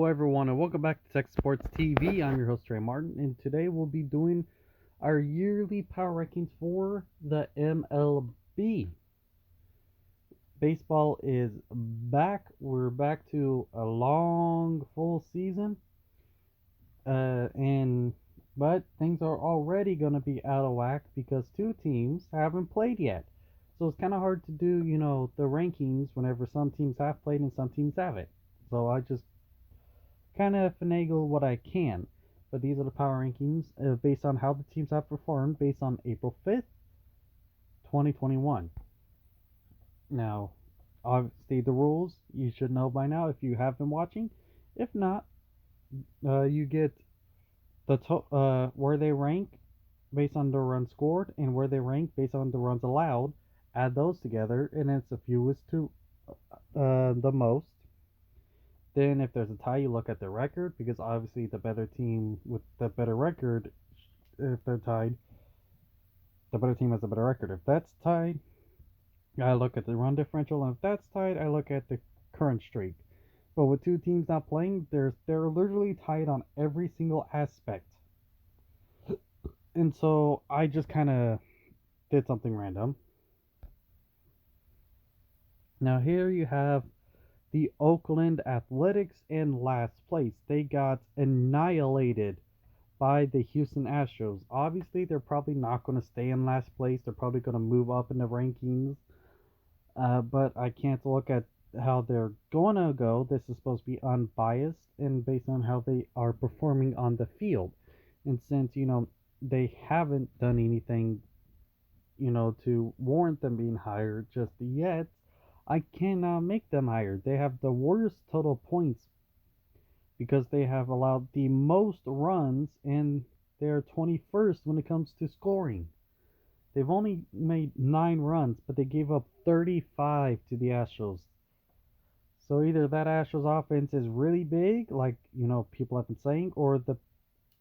Hello, everyone, and welcome back to Tech Sports TV. I'm your host, Trey Martin, and today we'll be doing our yearly power rankings for the MLB. Baseball is back. We're back to a long, full season, but things are already going to be out of whack because two teams haven't played yet. So it's kind of hard to do, the rankings whenever some teams have played and some teams haven't. So I just kind of finagle what I can. But these are the power rankings based on how the teams have performed based on April 5th, 2021. Now, obviously, the rules you should know by now if you have been watching. If not, you get where they rank based on the runs scored and where they rank based on the runs allowed. Add those together, and it's the fewest to the most. Then, if there's a tie, you look at the record because obviously the better team with the better record, if they're tied, the better team has a better record. If that's tied, I look at the run differential, and if that's tied, I look at the current streak. But with two teams not playing, they're literally tied on every single aspect. And so I just kind of did something random. Now here you have the Oakland Athletics in last place. They got annihilated by the Houston Astros. Obviously, they're probably not going to stay in last place. They're probably going to move up in the rankings. But I can't look at how they're going to go. This is supposed to be unbiased and based on how they are performing on the field. And since, they haven't done anything, to warrant them being higher just yet, I cannot make them higher. They have the worst total points because they have allowed the most runs and they're 21st when it comes to scoring. They've only made 9 runs, but they gave up 35 to the Astros. So either that Astros offense is really big, like, people have been saying, or the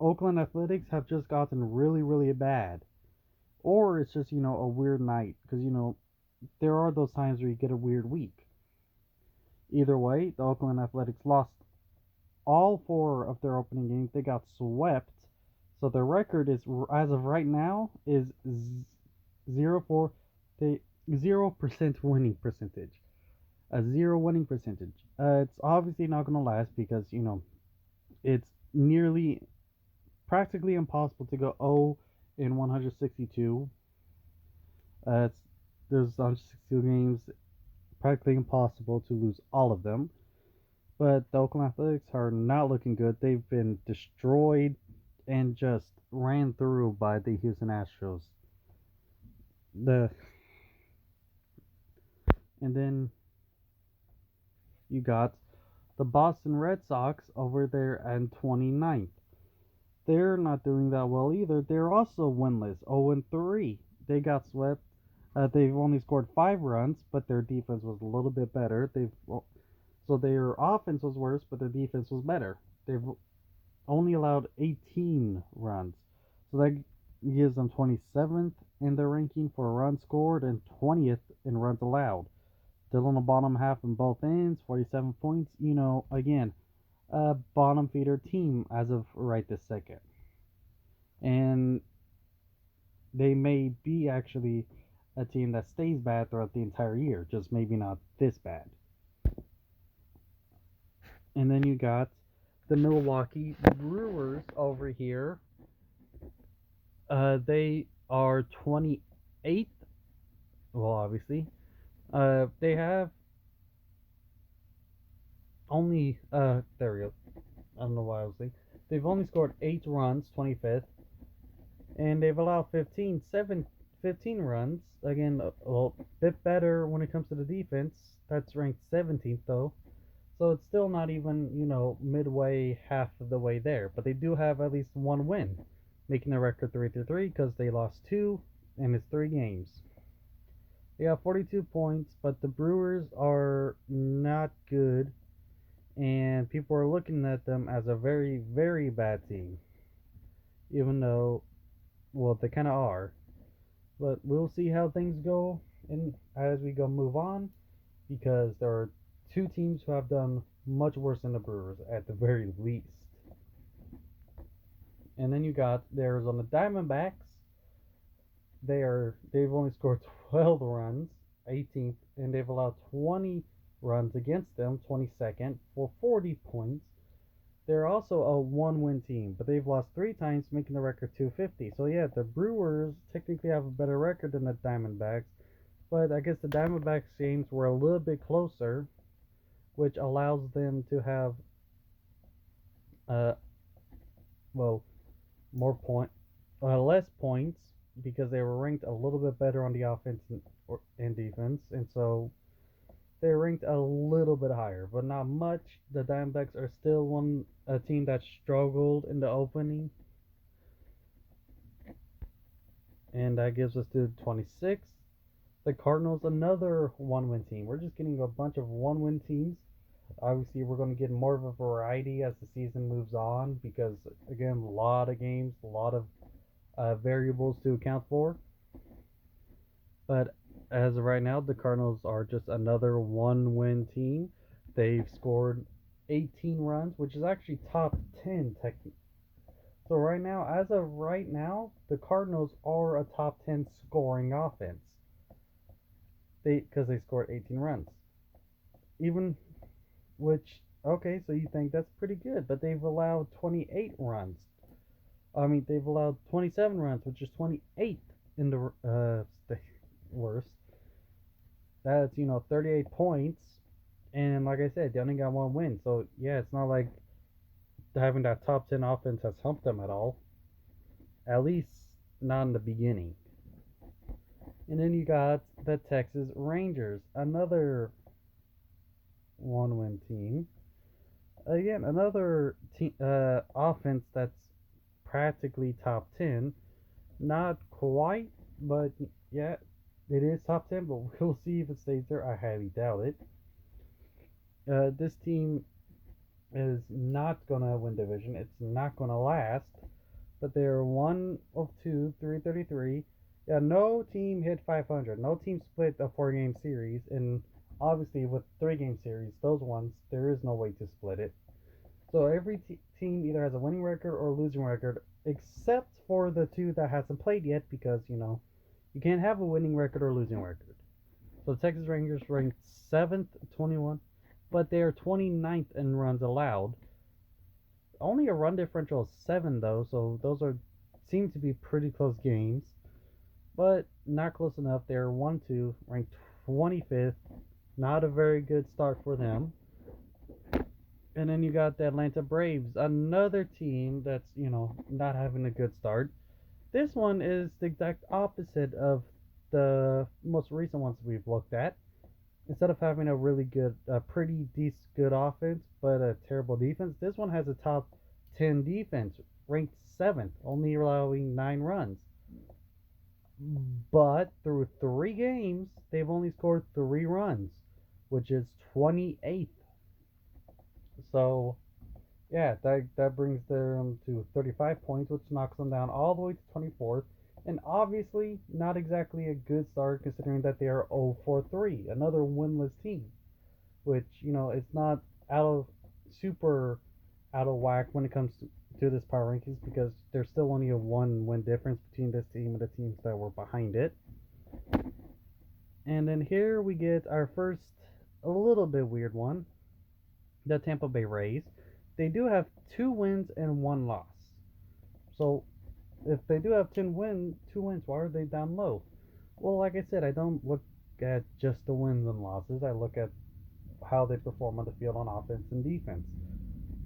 Oakland Athletics have just gotten really, really bad. Or it's just, a weird night. Because, there are those times where you get a weird week. Either way, the Oakland Athletics lost all 4 of their opening games. They got swept. So their record is, as of right now, is 0% winning percentage. A 0 winning percentage. It's obviously not going to last because, it's nearly practically impossible to go 0 in 162. There's 162 games, practically impossible to lose all of them. But the Oakland Athletics are not looking good. They've been destroyed and just ran through by the Houston Astros. And then you got the Boston Red Sox over there at 29th. They're not doing that well either. They're also winless, 0-3. They got swept. They've only scored 5 runs, but their defense was a little bit better. So their offense was worse, but their defense was better. They've only allowed 18 runs. So that gives them 27th in their ranking for runs scored and 20th in runs allowed. Still on the bottom half in both ends, 47 points. Again, a bottom feeder team as of right this second. And they may be actually a team that stays bad throughout the entire year, just maybe not this bad. And then you got the Milwaukee Brewers over here. They are 28th. Well, obviously. They have only, there we go. I don't know why I was saying. They've only scored 8 runs, 25th. And they've allowed 15 runs. Again, a bit better when it comes to the defense. That's ranked 17th, though. So it's still not even, midway, half of the way there. But they do have at least 1 win, making the record 3-3 because they lost 2 in its 3 games. They have 42 points, but the Brewers are not good, and people are looking at them as a very, very bad team. Even though, well, they kind of are. But we'll see how things go as we move on, because there are 2 teams who have done much worse than the Brewers at the very least. And then you got the Arizona Diamondbacks. They've only scored 12 runs, 18th, and they've allowed 20 runs against them, 22nd, for 40 points. They're also a one-win team, but they've lost 3 times, making the record 250. So yeah, the Brewers technically have a better record than the Diamondbacks, but I guess the Diamondbacks games were a little bit closer, which allows them to have uh well less points because they were ranked a little bit better on the offense and defense, and so they're ranked a little bit higher, but not much. The Diamondbacks are still a team that struggled in the opening, and that gives us to 26. The Cardinals, another one-win team. We're just getting a bunch of one-win teams. Obviously, we're going to get more of a variety as the season moves on because, again, a lot of games, a lot of variables to account for. But as of right now, the Cardinals are just another one-win team. They've scored 18 runs, which is actually top 10 technically. So right now, as of right now, the Cardinals are a top 10 scoring offense. Because they scored 18 runs. Even which okay, so you think that's pretty good, but they've allowed 28 runs. I mean, they've allowed 27 runs, which is 28th in the worst. That's 38 points, and like I said, they only got one win. So yeah, it's not like having that top 10 offense has helped them at all. At least not in the beginning. And then you got the Texas Rangers, another one-win team. Again, another offense that's practically top 10. Not quite, but yeah, it is top 10, but we'll see if it stays there. I highly doubt it. This team is not going to win division. It's not going to last, but they're one of two, 333. Yeah, no team hit 500. No team split a 4-game series, and obviously with 3-game series, those ones, there is no way to split it. So every team either has a winning record or a losing record, except for the two that hasn't played yet, because you can't have a winning record or losing record. So the Texas Rangers ranked 7th, 21, but they are 29th in runs allowed. Only a run differential of 7 though, so those seem to be pretty close games, but not close enough. They're 1-2, ranked 25th. Not a very good start for them. And then you got the Atlanta Braves, another team that's, not having a good start. This one is the exact opposite of the most recent ones we've looked at. Instead of having a really good, pretty decent good offense, but a terrible defense, this one has a top 10 defense, ranked 7th, only allowing 9 runs. But through 3 games, they've only scored 3 runs, which is 28th. So yeah, that brings them to 35 points, which knocks them down all the way to 24th. And obviously, not exactly a good start considering that they are 0-4-3, another winless team, which it's not out of super out of whack when it comes to this power rankings because there's still only a 1-win difference between this team and the teams that were behind it. And then here we get our first, a little bit weird one, the Tampa Bay Rays. They do have 2 wins and 1 loss. So if they do have 2 wins, why are they down low? Well, like I said, I don't look at just the wins and losses. I look at how they perform on the field on offense and defense.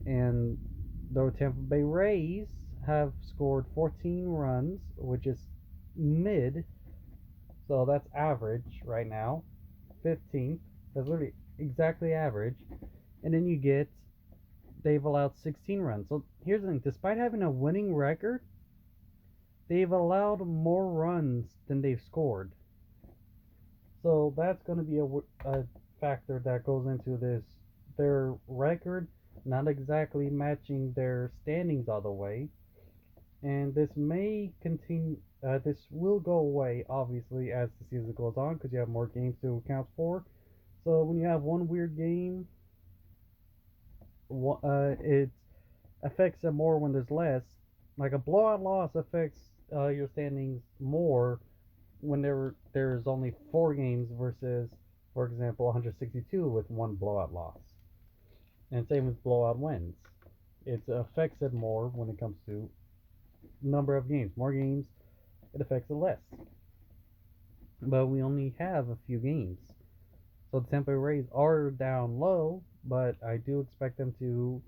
And the Tampa Bay Rays have scored 14 runs, which is mid. So that's average right now. 15th. That's literally exactly average. And then you get they've allowed 16 runs. So here's the thing, despite having a winning record, they've allowed more runs than they've scored. So that's going to be a factor that goes into this. Their record not exactly matching their standings all the way. And this may continue, this will go away, obviously, as the season goes on, because you have more games to account for. So when you have one weird game, it affects them more when there's less. Like a blowout loss affects your standings more when there's only 4 games versus, for example, 162 with one blowout loss. And same with blowout wins. It affects it more when it comes to number of games. More games, it affects it less. But we only have a few games. So the Tampa Bay Rays are down low, but I do expect them to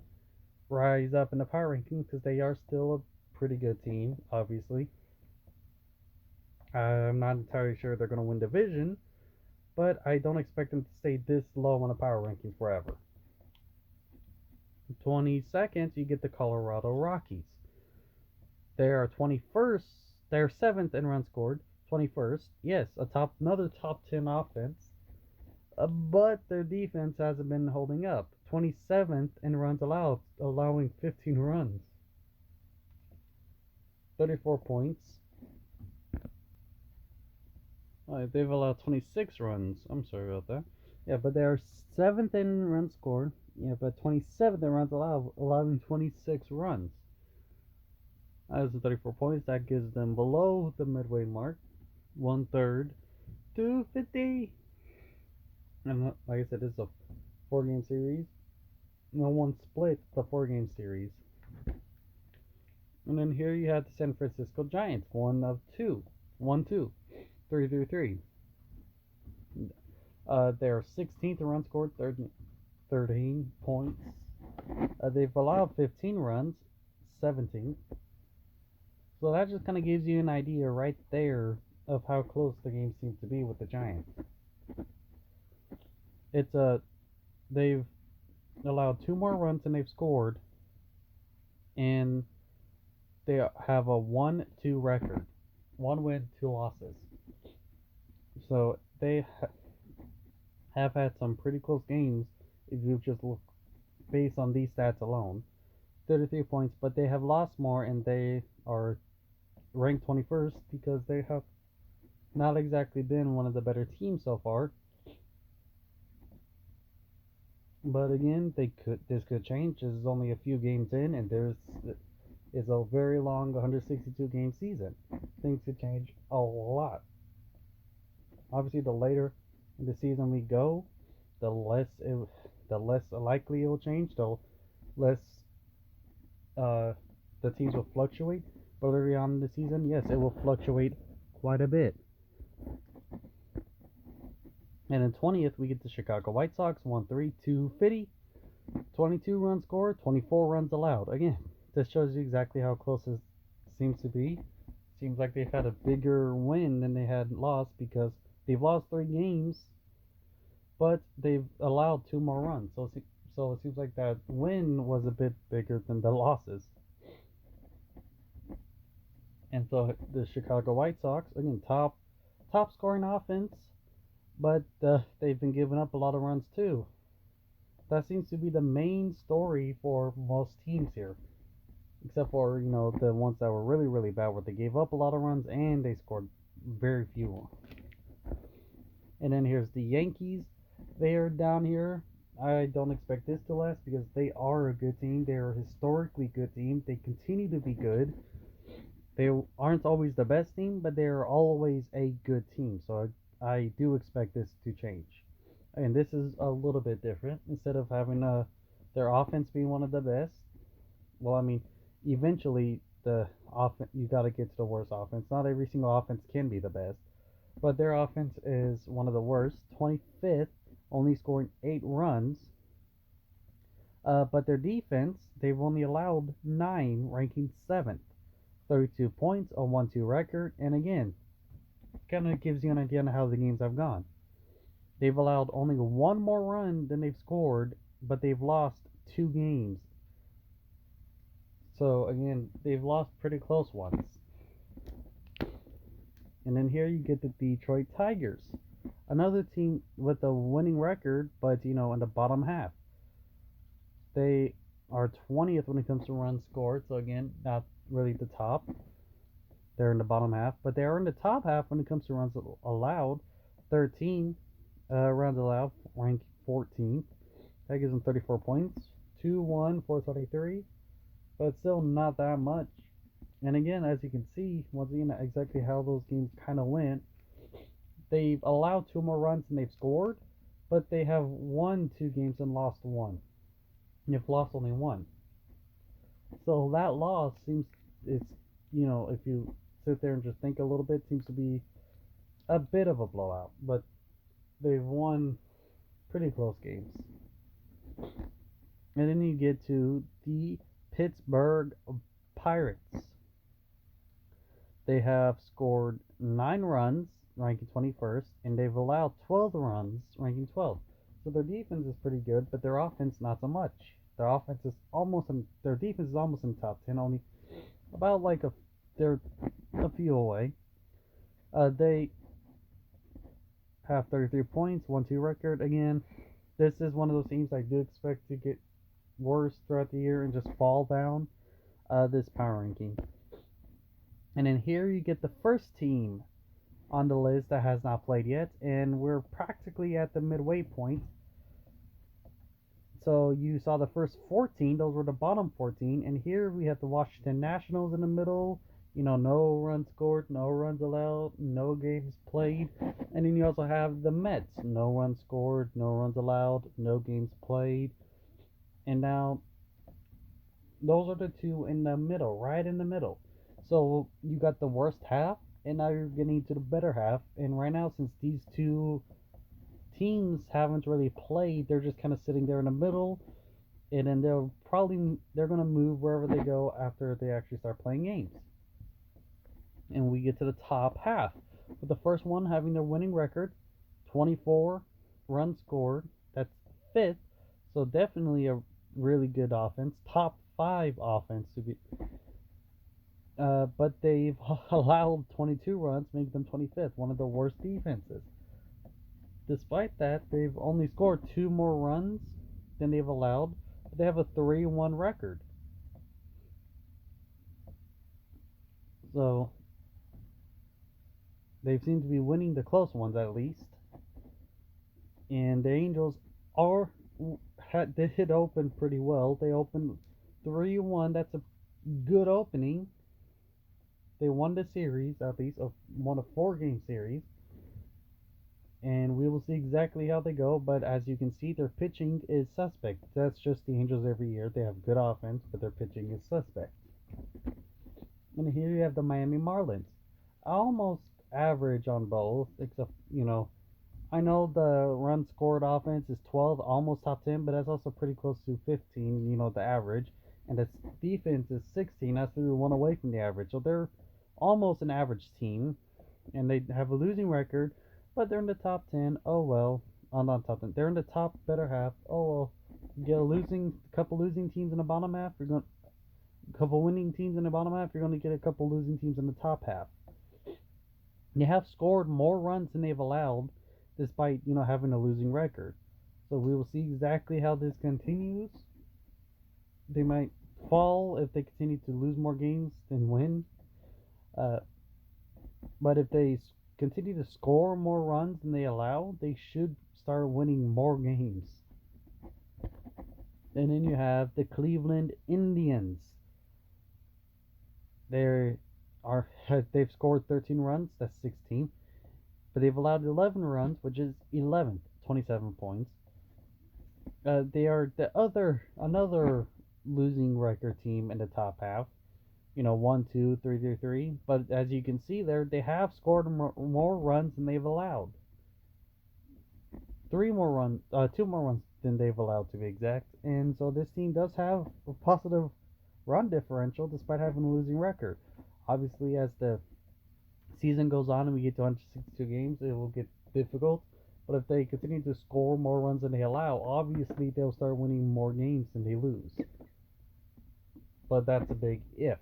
rise up in the power rankings because they are still a pretty good team, obviously. I'm not entirely sure they're going to win division, but I don't expect them to stay this low on the power rankings forever. 22nd, you get the Colorado Rockies. They are 21st. They're 7th in runs scored. 21st. Yes, another top 10 offense. But their defense hasn't been holding up. 27th in runs allowed, allowing 15 runs. 34 points. They've allowed 26 runs. I'm sorry about that. Yeah, but they're 7th in runs scored. Yeah, but 27th in runs allowed, allowing 26 runs. As the 34 points, that gives them below the midway mark. 1/3. 250. And like I said, it's a 4-game series. No one split the 4-game series. And then here you have the San Francisco Giants. 1 of 2. 1-2. 3-3. They're 16th in runs scored, 13 points. They've allowed 15 runs, 17. So that just kind of gives you an idea right there of how close the game seems to be with the Giants. It's they've allowed 2 more runs than they've scored, and they have a 1-2 record, 1 win, 2 losses. So they have had some pretty close games if you just look based on these stats alone. 33 points, but they have lost more, and they are ranked 21st because they have not exactly been one of the better teams so far. But again, this could change. This is only a few games in, and is a very long 162 game season. Things could change a lot. Obviously, the later in the season we go, the less likely it will change. The less the teams will fluctuate. But early on in the season, yes, it will fluctuate quite a bit. And in 20th, we get the Chicago White Sox, 1-3, 250, 22 runs scored, 24 runs allowed. Again, this shows you exactly how close it seems to be. Seems like they've had a bigger win than they had lost because they've lost 3 games, but they've allowed 2 more runs. So it seems like that win was a bit bigger than the losses. And so the Chicago White Sox, again, top scoring offense, but they've been giving up a lot of runs too. That seems to be the main story for most teams here, except for the ones that were really really bad, where they gave up a lot of runs and they scored very few. And then here's the Yankees. They are down here. I don't expect this to last because they are a good team. They are a historically good team. They continue to be good. They aren't always the best team, but they are always a good team. So I do expect this to change. And this is a little bit different. Instead of having their offense being one of the best, well, I mean, eventually the offense, you got to get to the worst offense. Not every single offense can be the best, but their offense is one of the worst. 25th, only scoring 8 runs. But their defense, they've only allowed 9, ranking 7th. 32 points, a 1-2 record, and again, kind of gives you an idea on how the games have gone. They've allowed only 1 more run than they've scored, but they've lost 2 games. So again, they've lost pretty close ones. And then here you get the Detroit Tigers, another team with a winning record, but in the bottom half. They are 20th when it comes to runs scored, so again, not really the top. They're in the bottom half, but they are in the top half when it comes to runs allowed. 13 runs allowed, ranked 14th. That gives them 34 points, 2-1, 423, but still not that much. And again, as you can see, once again, exactly how those games kind of went. They've allowed 2 more runs than they've scored, but they have won 2 games and lost one. And they've lost only one. So that loss seems, it's, if you sit there and just think a little bit, seems to be a bit of a blowout. But they've won pretty close games. And then you get to the Pittsburgh Pirates. They have scored 9 runs, ranking 21st, and they've allowed 12 runs, ranking 12th. So their defense is pretty good, but their offense not so much. Their defense is almost in the top 10, only about they're a few away. They have 33 points, 1-2 record. Again, this is one of those teams I do expect to get worse throughout the year and just fall down this power ranking. And then here you get the first team on the list that has not played yet, and we're practically at the midway point. So you saw the first 14, those were the bottom 14, and here we have the Washington Nationals in the middle. No runs scored, no runs allowed, no games played. And then you also have the Mets, no runs scored, no runs allowed, no games played. And now those are the two in the middle, right in the middle. So you got the worst half, and now you're getting to the better half. And right now, since these two teams haven't really played, they're just kind of sitting there in the middle, and then they're gonna move wherever they go after they actually start playing games. And we get to the top half with the first one having their winning record, 24 runs scored. That's fifth, so definitely a really good offense, top 5 offense to be. But they've allowed 22 runs, making them 25th, one of the worst defenses. Despite that, they've only scored 2 more runs than they've allowed, but they have a 3-1 record. So they seem to be winning the close ones at least. And the Angels did open pretty well. They opened 3-1. That's a good opening. They won the series, at least won a 4-game series. And we will see exactly how they go, but as you can see, their pitching is suspect. That's just the Angels every year. They have good offense, but their pitching is suspect. And here you have the Miami Marlins. Almost average on both, except, I know the run scored offense is 12, almost top 10, but that's also pretty close to 15, the average. And the defense is 16, that's 1 away from the average. So they're almost an average team, and they have a losing record. But they're in the top 10. Oh well. Oh, not top 10. They're in the top better half. Oh well. You get a couple losing teams in the bottom half. A couple winning teams in the bottom half. You're going to get a couple losing teams in the top half. They have scored more runs than they've allowed, despite having a losing record. So we will see exactly how this continues. They might fall if they continue to lose more games than win. But if they continue to score more runs than they allow, they should start winning more games. And then you have the Cleveland Indians. They've scored 13 runs, that's 16th, but they've allowed 11 runs, which is 11th, 27 points. They are another losing record team in the top half. 1, 2, 3, 3. But as you can see there, they have scored more runs than they've allowed. 2 more runs than they've allowed to be exact. And so this team does have a positive run differential despite having a losing record. Obviously, as the season goes on and we get to 162 games, it will get difficult. But if they continue to score more runs than they allow, obviously they'll start winning more games than they lose. But that's a big if.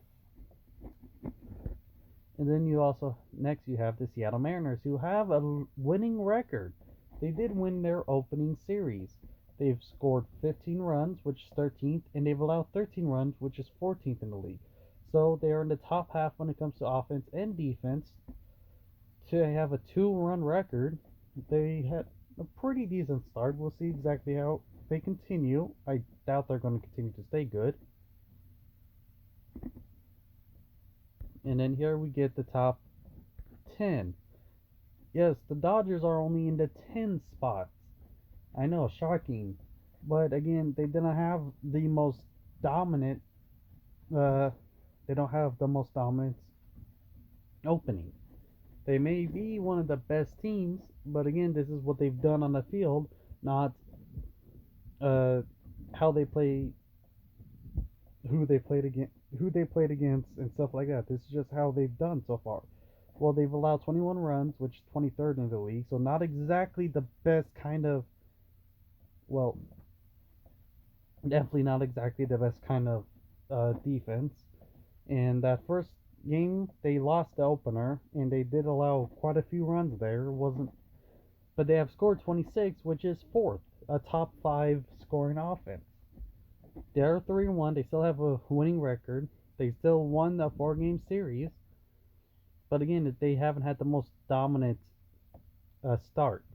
And then you have the Seattle Mariners, who have a winning record. They did win their opening series. They've scored 15 runs, which is 13th, and they've allowed 13 runs, which is 14th in the league. So they are in the top half when it comes to offense and defense. To have a 2-run record, they had a pretty decent start. We'll see exactly how they continue, I doubt they're going to continue to stay good. And then here we get the top 10. Yes, the Dodgers are only in the 10 spots. I know, shocking. But again, they didn't have the most dominant. Uh, they don't have the most dominant opening. They may be one of the best teams, but again, this is what they've done on the field, not uh, how they play, who they played against, and stuff like that. This is just how they've done so far. Well, they've allowed 21 runs, which is 23rd in the league, so not exactly the best kind of, well, definitely not exactly the best kind of defense. And that first game, they lost the opener, and they did allow quite a few runs there. It wasn't, but they have scored 26, which is fourth, a top five scoring offense. They're 3-1. They still have a winning record. They still won the 4-game series. But again, they haven't had the most dominant starts.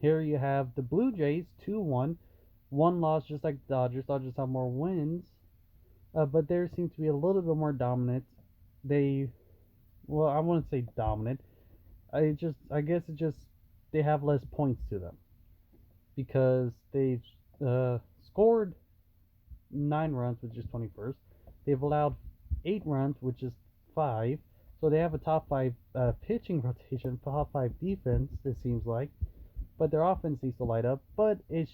Here you have the Blue Jays 2-1. One loss, just like the Dodgers. Dodgers have more wins. But there seems to be a little bit more dominant. Well, I wouldn't say dominant. I guess it just, they have less points to them. Because they've scored 9 runs, which is 21st. They've allowed 8 runs, which is 5. So they have a top 5 pitching rotation, top 5 defense, it seems like. But their offense needs to light up. But they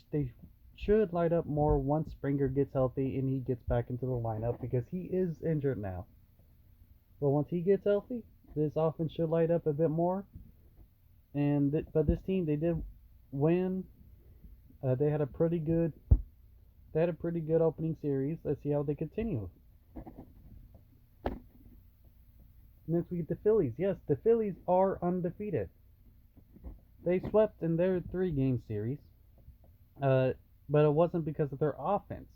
should light up more once Springer gets healthy and he gets back into the lineup, because he is injured now. But once he gets healthy, this offense should light up a bit more. But this team, they did win. They had a pretty good opening series. Let's see how they continue. Next we get the Phillies. Yes, the Phillies are undefeated. They swept in their 3-game series. But it wasn't because of their offense.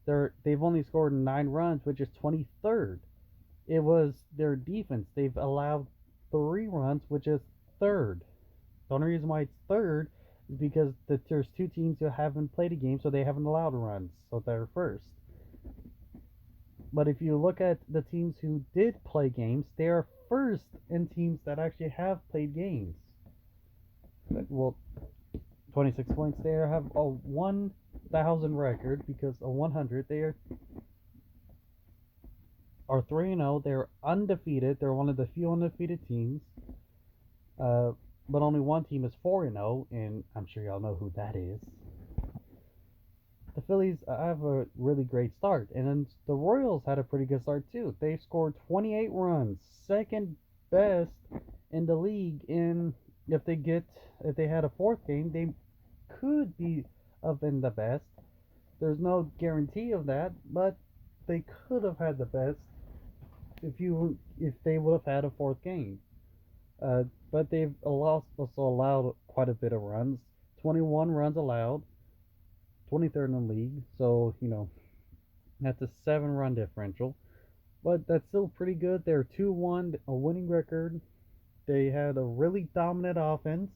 They've only scored 9 runs, which is 23rd. It was their defense. They've allowed 3 runs, which is 3rd. The only reason why it's 3rd is because there's 2 teams who haven't played a game, so they haven't allowed runs, so they're 1st. But if you look at the teams who did play games, they are 1st in teams that actually have played games. Well, 26 points. They have a 1,000 record, because a 100, they are 3-0. They're undefeated. They're one of the few undefeated teams. But only one team is 4-0, and I'm sure y'all know who that is. The Phillies have a really great start, and then the Royals had a pretty good start too. They scored 28 runs, second best in the league. In if they had a 4th game, they could be in the best. There's no guarantee of that, but they could have had the best if they would have had a 4th game. But they've also allowed quite a bit of runs. 21 runs allowed, 23rd in the league. So, that's a 7-run differential. But that's still pretty good. They're 2-1, a winning record. They had a really dominant offense.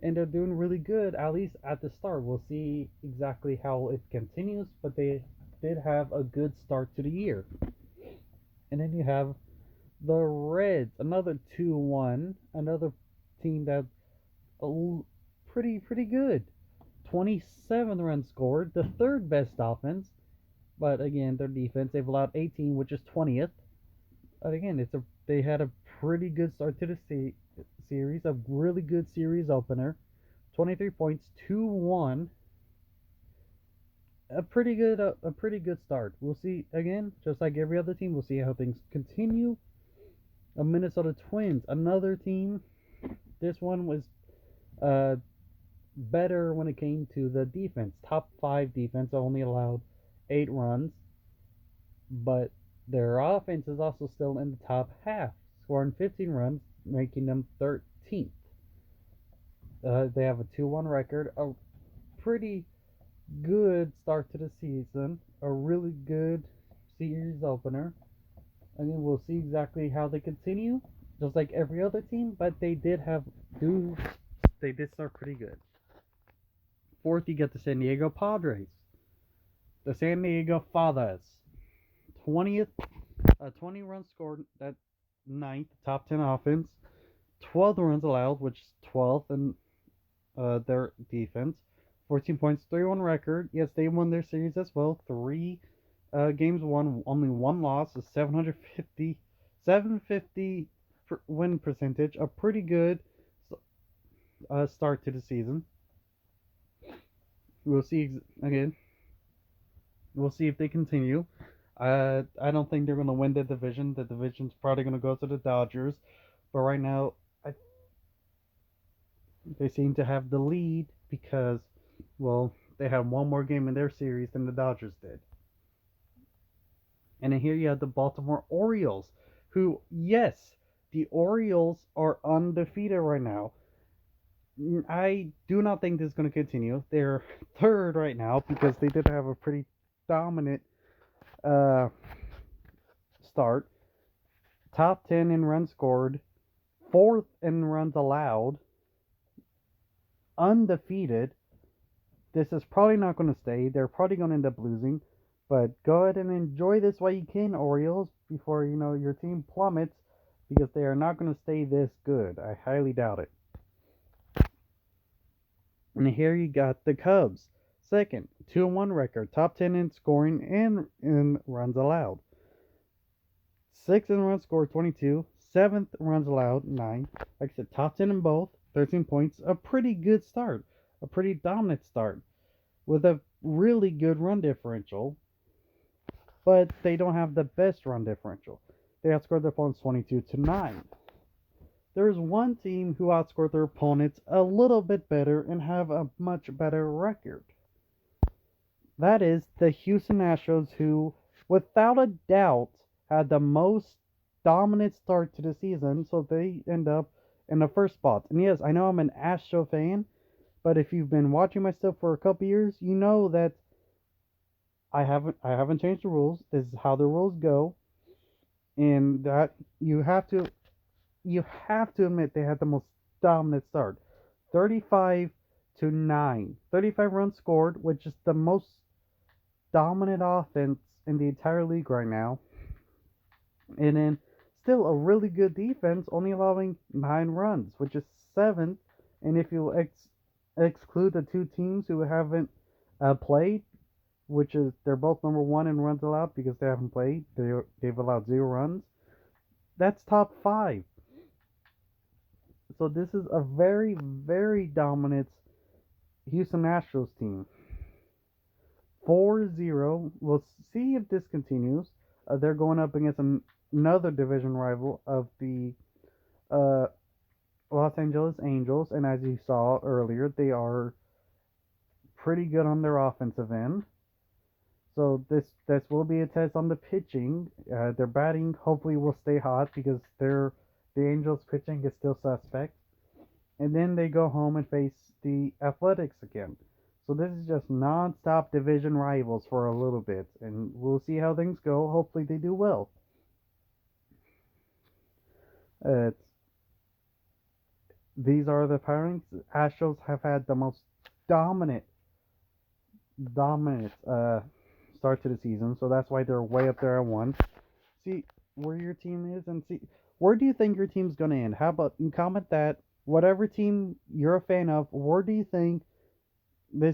And they're doing really good, at least at the start. We'll see exactly how it continues, but they did have a good start to the year. And then you have the Reds, another 2-1, another team that's pretty good. 27 runs scored, the 3rd best offense. But again, their defense, they've allowed 18, which is 20th. But again, they had a pretty good start to the series, a really good series opener. 23 points, 2-1. A pretty good start. We'll see again, just like every other team. We'll see how things continue. A Minnesota Twins, another team. This one was better when it came to the defense. Top 5 defense, only allowed 8 runs, but their offense is also still in the top half, scoring 15 runs, making them 13th. They have a 2-1 record, a pretty good start to the season, a really good series opener. Again, we'll see exactly how they continue, just like every other team, but they did start pretty good. Fourth, you get the San Diego Padres. The San Diego Fathers. 20th, 20 runs scored at ninth, top 10 offense. 12 runs allowed, which is 12th in their defense. 14 points, 3-1 record. Yes, they won their series as well. Three games won, only one loss. A 750 win percentage. A pretty good start to the season. We'll see again. We'll see if they continue. I don't think they're going to win the division. The division's probably going to go to the Dodgers. But right now, they seem to have the lead because, well, they have one more game in their series than the Dodgers did. And then here you have the Baltimore Orioles, who, yes, the Orioles are undefeated right now. I do not think this is going to continue. They're third right now because they did have a pretty dominant start. Top 10 in runs scored, fourth in runs allowed, undefeated. This is probably not going to stay. They're probably going to end up losing. But go ahead and enjoy this while you can, Orioles, before your team plummets, because they are not going to stay this good. I highly doubt it. And here you got the Cubs, second, 2-1 record, top 10 in scoring and in runs allowed. Sixth in runs scored, 22. Seventh runs allowed, 9. Like I said, top 10 in both, 13 points. A pretty good start, a pretty dominant start, with a really good run differential. But they don't have the best run differential. They outscored their opponents 22-9. There's one team who outscored their opponents a little bit better and have a much better record. That is the Houston Astros, who, without a doubt, had the most dominant start to the season, so they end up in the first spot. And yes, I know I'm an Astro fan, but if you've been watching my stuff for a couple years, you know that I haven't changed the rules. This is how the rules go, and that you have to admit they had the most dominant start. 35-9. 35 runs scored, which is the most dominant offense in the entire league right now. And then still a really good defense, only allowing 9 runs, which is 7th. And if you exclude the two teams who haven't played, which is they're both number 1 in runs allowed because they haven't played, they've allowed 0 runs. That's top 5. So this is a very, very dominant Houston Astros team. 4-0. We'll see if this continues. They're going up against another division rival of the Los Angeles Angels, and as you saw earlier, they are pretty good on their offensive end. So this will be a test on the pitching. Their batting hopefully will stay hot because the Angels pitching is still suspect. And then they go home and face the Athletics again. So this is just non-stop division rivals for a little bit, and we'll see how things go. Hopefully they do well. These are the pairings. Astros have had the most dominant start to the season, so that's why they're way up there at 1. See where your team is, and see where do you think your team's gonna end. How about you comment that? Whatever team you're a fan of, where do you think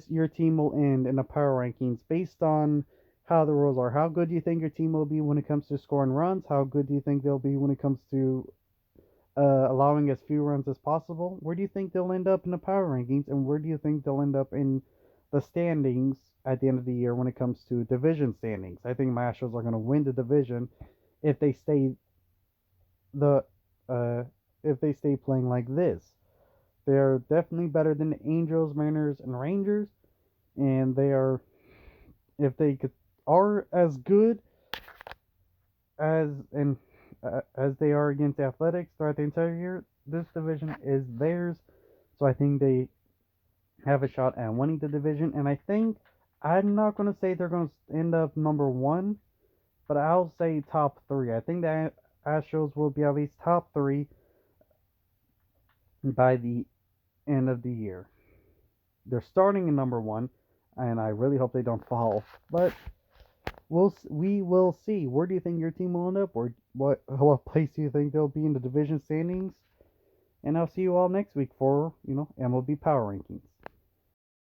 your team will end in the power rankings based on how the rules are? How good do you think your team will be when it comes to scoring runs? How good do you think they'll be when it comes to allowing as few runs as possible? Where do you think they'll end up in the power rankings, and where do you think they'll end up in the standings at the end of the year when it comes to division standings? I think my Astros are going to win the division if they stay playing like this. They're definitely better than the Angels, Mariners, and Rangers, and if they are as good as they are against the Athletics throughout the entire year, this division is theirs. So I think they have a shot at winning the division, and I think I'm not going to say they're going to end up number 1, but I'll say top 3. I think the Astros will be at least top 3 by the end of the year. They're starting in number one, and I really hope they don't fall. But we will see. Where do you think your team will end up, or what place do you think they'll be in the division standings? And I'll see you all next week for MLB Power Rankings.